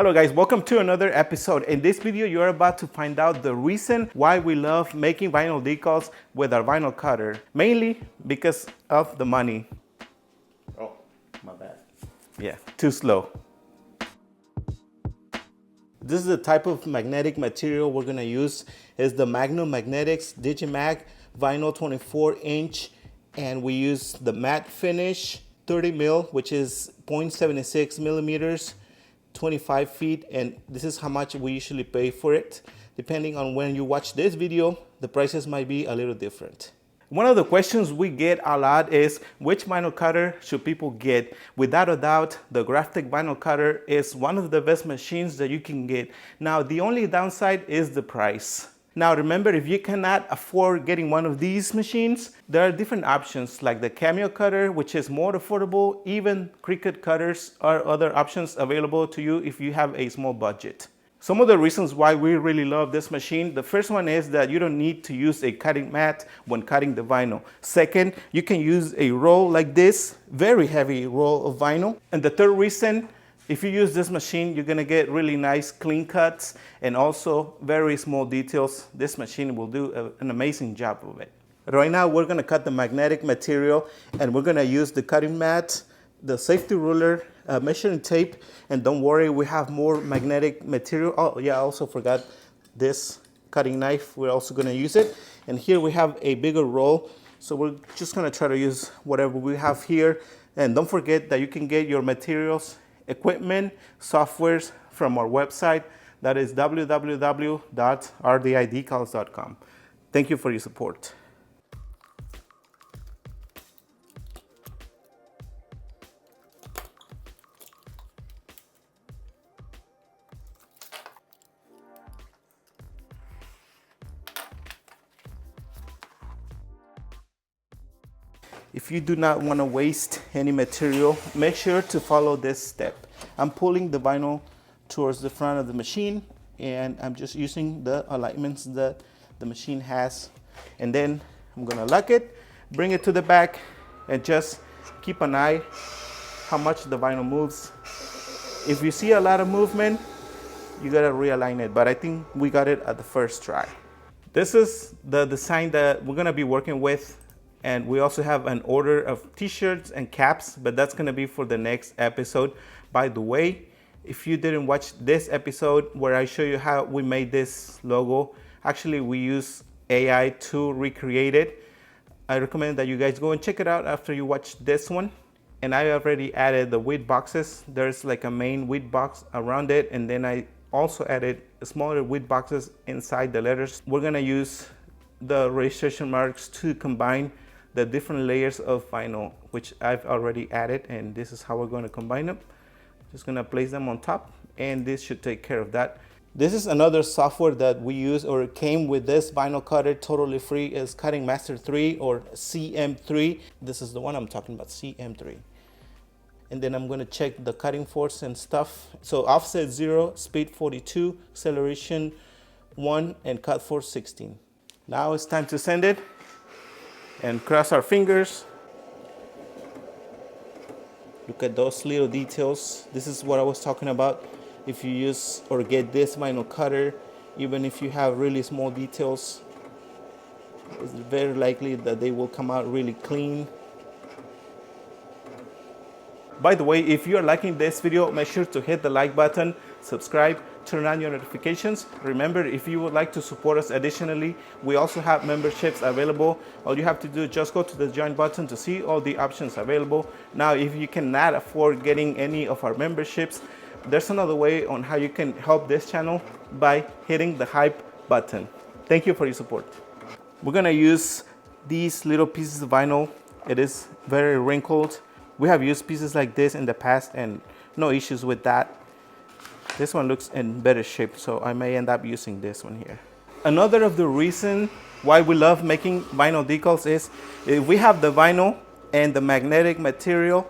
Hello guys, welcome to another episode. In this video, you're about to find out the reason why we love making vinyl decals with our vinyl cutter. Mainly because of the money. Oh, my bad. Yeah, too slow. This is the type of magnetic material we're gonna use. It's the Magnum Magnetics Digimag Vinyl 24-inch, and we use the matte finish 30 mil, which is 0.76 millimeters. 25 feet, and this is how much we usually pay for it. Depending on when you watch this video, the prices might be a little different. One of the questions we get a lot is which vinyl cutter should people get? Without a doubt, the Graphic vinyl cutter is one of the best machines that you can get. Now, the only downside is the price. Now remember, if you cannot afford getting one of these machines, there are different options like the Cameo cutter, which is more affordable. Even Cricut cutters are other options available to you if you have a small budget. Some of the reasons why we really love this machine, the first one is that you don't need to use a cutting mat when cutting the vinyl. Second, you can use a roll like this, very heavy roll of vinyl. And the third reason, if you use this machine, you're gonna get really nice clean cuts and also very small details. This machine will do an amazing job of it. Right now, we're gonna cut the magnetic material, and we're gonna use the cutting mat, the safety ruler, measuring tape, and don't worry, we have more magnetic material. Oh yeah, I also forgot this cutting knife. We're also gonna use it. And here we have a bigger roll. So we're just gonna try to use whatever we have here. And don't forget that you can get your materials, equipment, softwares from our website. That is www.rdidecals.com. Thank you for your support. If you do not want to waste any material, make sure to follow this step. I'm pulling the vinyl towards the front of the machine, and I'm just using the alignments that the machine has. And then I'm gonna lock it, bring it to the back, and just keep an eye how much the vinyl moves. If you see a lot of movement, you gotta realign it, but I think we got it at the first try. This is the design that we're gonna be working with. And we also have an order of t-shirts and caps, but that's gonna be for the next episode. By the way, if you didn't watch this episode where I show you how we made this logo, actually we use AI to recreate it. I recommend that you guys go and check it out after you watch this one. And I already added the width boxes. There's like a main width box around it, and then I also added smaller width boxes inside the letters. We're gonna use the registration marks to combine the different layers of vinyl, which I've already added, and this is how we're going to combine them. Just going to place them on top, and this should take care of that. This is another software that we use, or it came with this vinyl cutter totally free, is Cutting Master 3 or CM3. This is the one I'm talking about, CM3. And then I'm going to check the cutting force and stuff. So offset 0, speed 42, acceleration 1, and cut force 16. Now it's time to send it. And cross our fingers. Look at those little details. This is what I was talking about. If you use or get this vinyl cutter, even if you have really small details, it's very likely that they will come out really clean. By the way, if you are liking this video, make sure to hit the like button, subscribe, turn on your notifications. Remember, if you would like to support us additionally, we also have memberships available. All you have to do is just go to the join button to see all the options available. Now, if you cannot afford getting any of our memberships, there's another way on how you can help this channel by hitting the hype button. Thank you for your support. We're gonna use these little pieces of vinyl. It is very wrinkled. We have used pieces like this in the past and no issues with that. This one looks in better shape, so I may end up using this one here. Another of the reasons why we love making vinyl decals is if we have the vinyl and the magnetic material,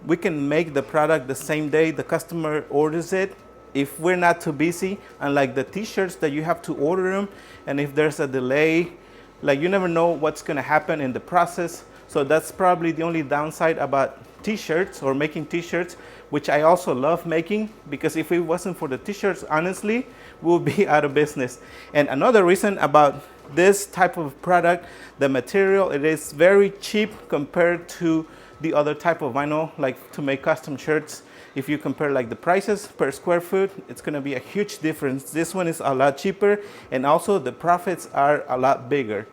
we can make the product the same day the customer orders it. If we're not too busy, unlike the t-shirts that you have to order them, and if there's a delay, like you never know what's gonna happen in the process. So that's probably the only downside about t-shirts or making t-shirts. which I also love making, because if it wasn't for the t-shirts, honestly, we'll be out of business. And another reason about this type of product, the material, it is very cheap compared to the other type of vinyl, like to make custom shirts. If you compare like the prices per square foot, it's gonna be a huge difference. This one is a lot cheaper, and also the profits are a lot bigger.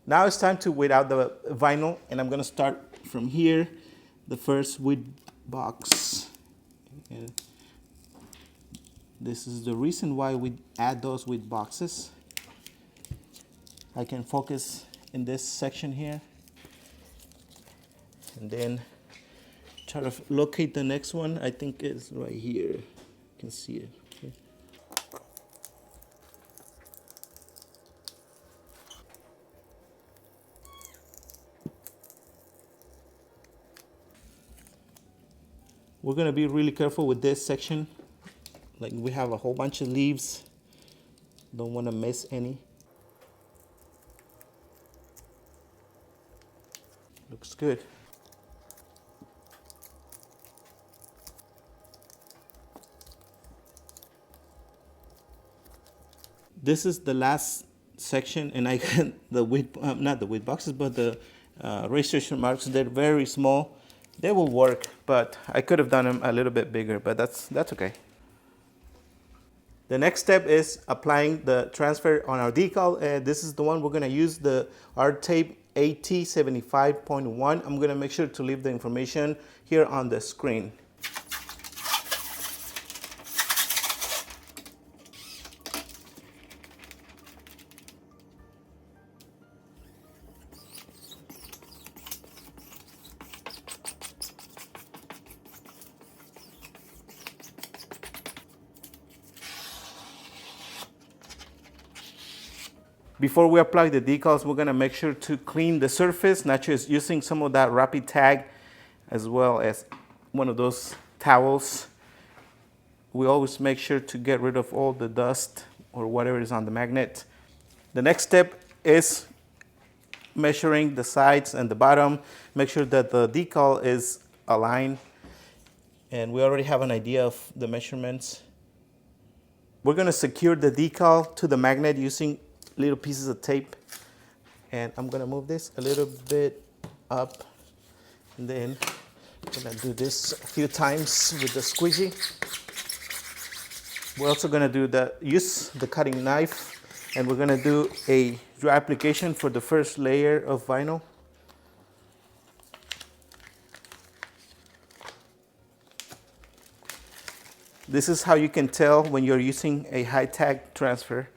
Now it's time to weed out the vinyl, and I'm gonna start from here, the first weed box. And this is the reason why we add those weed boxes. I can focus in this section here, and then try to locate the next one. I think it's right here. You can see it. Okay. We're gonna be really careful with this section. Like, we have a whole bunch of leaves. Don't wanna miss any. Looks good. This is the last section, and I got the weed, not the weed boxes, but the registration marks. They're very small. They will work, but I could have done them a little bit bigger, but that's okay. The next step is applying the transfer on our decal. This is the one we're gonna use, the Art Tape AT75.1. I'm gonna make sure to leave the information here on the screen. Before we apply the decals, we're gonna make sure to clean the surface, not just using some of that rapid tag, as well as one of those towels. We always make sure to get rid of all the dust or whatever is on the magnet. The next step is measuring the sides and the bottom. Make sure that the decal is aligned, and we already have an idea of the measurements. We're gonna secure the decal to the magnet using little pieces of tape, and I'm gonna move this a little bit up, and then I'm gonna do this a few times with the squeegee. We're also gonna use the cutting knife, and we're gonna do a dry application for the first layer of vinyl. This is how you can tell when you're using a high tag transfer.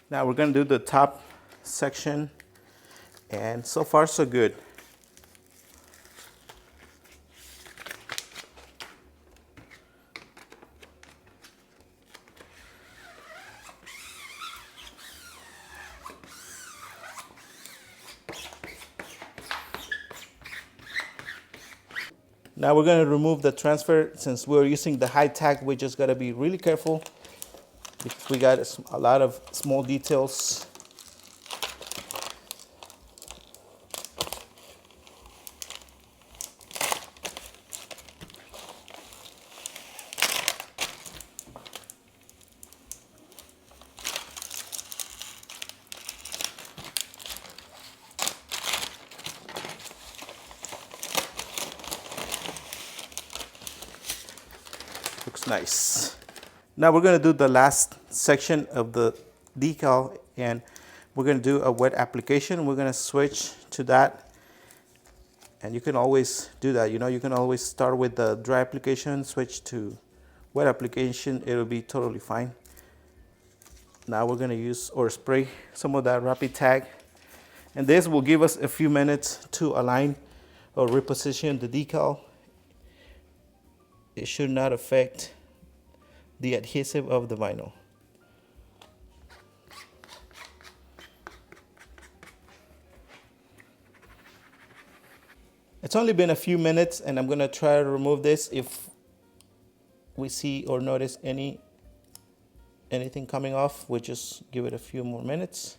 Now we're going to do the top section, and so far so good. Now we're going to remove the transfer. Since we're using the high tag, we just got to be really careful because we got a lot of small details. Looks nice. Now we're going to do the last section of the decal, and we're going to do a wet application. We're going to switch to that, and you can always do that. You know, you can always start with the dry application, switch to wet application. It'll be totally fine. Now we're going to use or spray some of that rapid tag, and this will give us a few minutes to align or reposition the decal, it should not affect the adhesive of the vinyl. It's only been a few minutes, and I'm gonna try to remove this. If we see or notice anything coming off, we'll just give it a few more minutes.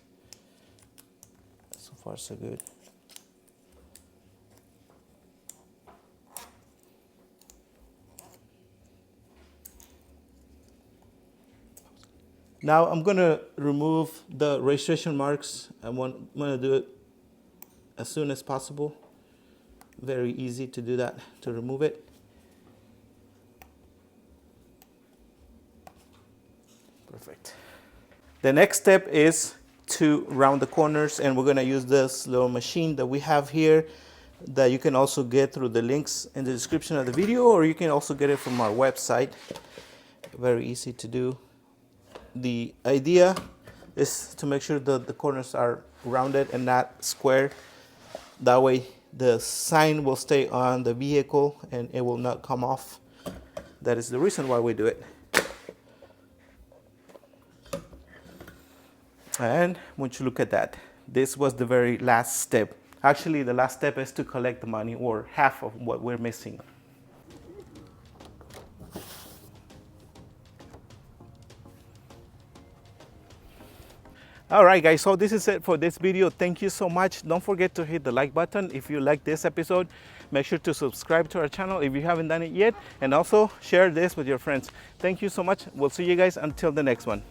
So far so good. Now I'm gonna remove the registration marks. I'm gonna do it as soon as possible. Very easy to do that, to remove it. Perfect. The next step is to round the corners, and we're gonna use this little machine that we have here that you can also get through the links in the description of the video, or you can also get it from our website. Very easy to do. The idea is to make sure that the corners are rounded and not square. That way the sign will stay on the vehicle and it will not come off. That is the reason why we do it. And once you look at that, this was the very last step. Actually, the last step is to collect the money, or half of what we're missing. All right, guys, so this is it for this video. Thank you so much. Don't forget to hit the like button if you like this episode. Make sure to subscribe to our channel if you haven't done it yet, and also share this with your friends. Thank you so much. We'll see you guys until the next one.